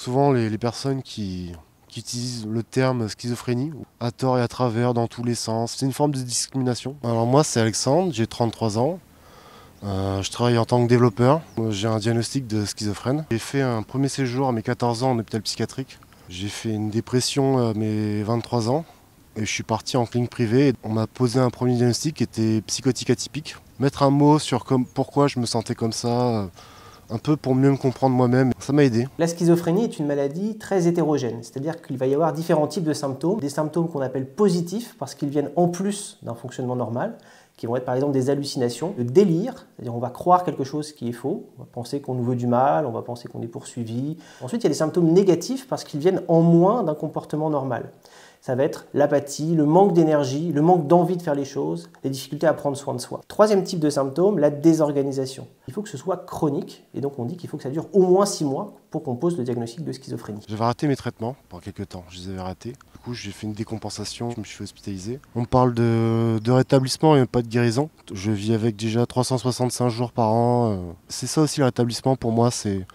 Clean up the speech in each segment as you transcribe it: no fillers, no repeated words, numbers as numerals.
Souvent les personnes qui utilisent le terme schizophrénie, à tort et à travers, dans tous les sens. C'est une forme de discrimination. Alors moi c'est Alexandre, j'ai 33 ans. Je travaille en tant que développeur. J'ai un diagnostic de schizophrène. J'ai fait un premier séjour à mes 14 ans en hôpital psychiatrique. J'ai fait une dépression à mes 23 ans. Et je suis parti en clinique privée. On m'a posé un premier diagnostic qui était psychotique atypique. Mettre un mot sur pourquoi je me sentais comme ça, un peu pour mieux me comprendre moi-même, ça m'a aidé. La schizophrénie est une maladie très hétérogène, c'est-à-dire qu'il va y avoir différents types de symptômes. Des symptômes qu'on appelle positifs parce qu'ils viennent en plus d'un fonctionnement normal, qui vont être par exemple des hallucinations, le délire, c'est-à-dire on va croire quelque chose qui est faux, on va penser qu'on nous veut du mal, on va penser qu'on est poursuivi. Ensuite, il y a des symptômes négatifs parce qu'ils viennent en moins d'un comportement normal. Ça va être l'apathie, le manque d'énergie, le manque d'envie de faire les choses, les difficultés à prendre soin de soi. Troisième type de symptôme, la désorganisation. Il faut que ce soit chronique, et donc on dit qu'il faut que ça dure au moins 6 mois pour qu'on pose le diagnostic de schizophrénie. J'avais raté mes traitements pendant quelques temps, je les avais ratés. Du coup, j'ai fait une décompensation, je me suis fait hospitaliser. On me parle de rétablissement et pas de guérison. Je vis avec déjà 365 jours par an. C'est ça aussi le rétablissement pour moi, c'est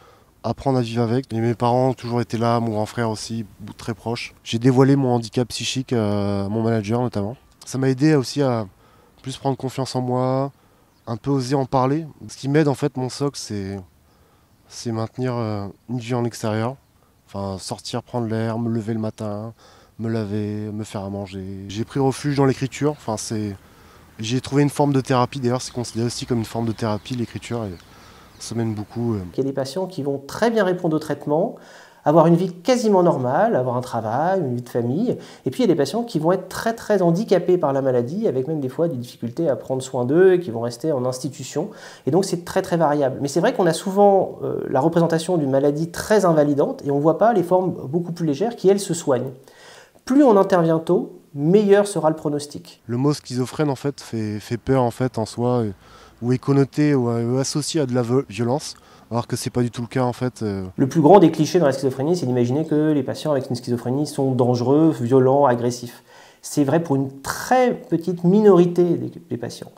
apprendre à vivre avec. Et mes parents ont toujours été là, mon grand frère aussi, très proche. J'ai dévoilé mon handicap psychique à mon manager notamment. Ça m'a aidé aussi à plus prendre confiance en moi, un peu oser en parler. Ce qui m'aide en fait, mon socle, c'est maintenir une vie en extérieur. Enfin, sortir, prendre l'air, me lever le matin, me laver, me faire à manger. J'ai pris refuge dans l'écriture. Enfin, j'ai trouvé une forme de thérapie. D'ailleurs, c'est considéré aussi comme une forme de thérapie, l'écriture. Et ça m'aide beaucoup. Il y a des patients qui vont très bien répondre au traitement, avoir une vie quasiment normale, avoir un travail, une vie de famille. Et puis il y a des patients qui vont être très très handicapés par la maladie, avec même des fois des difficultés à prendre soin d'eux, et qui vont rester en institution. Et donc c'est très très variable. Mais c'est vrai qu'on a souvent la représentation d'une maladie très invalidante, et on ne voit pas les formes beaucoup plus légères qui, elles, se soignent. Plus on intervient tôt, meilleur sera le pronostic. Le mot schizophrène en fait fait peur en fait en soi, ou est connoté ou associé à de la violence. Alors que c'est pas du tout le cas en fait. Le plus grand des clichés dans la schizophrénie, c'est d'imaginer que les patients avec une schizophrénie sont dangereux, violents, agressifs. C'est vrai pour une très petite minorité des patients.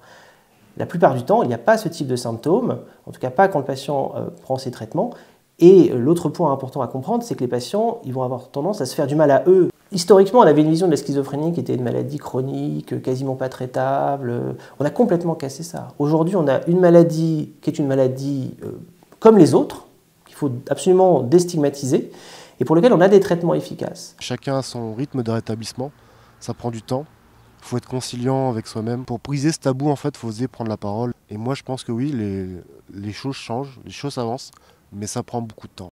La plupart du temps, il n'y a pas ce type de symptômes, en tout cas pas quand le patient prend ses traitements. Et l'autre point important à comprendre, c'est que les patients ils vont avoir tendance à se faire du mal à eux. Historiquement, on avait une vision de la schizophrénie qui était une maladie chronique, quasiment pas traitable. On a complètement cassé ça. Aujourd'hui, on a une maladie qui est une maladie comme les autres, qu'il faut absolument déstigmatiser, et pour lequel on a des traitements efficaces. Chacun a son rythme de rétablissement, ça prend du temps. Il faut être conciliant avec soi-même. Pour briser ce tabou, en fait, il faut oser prendre la parole. Et moi, je pense que oui, les choses changent, les choses avancent, mais ça prend beaucoup de temps.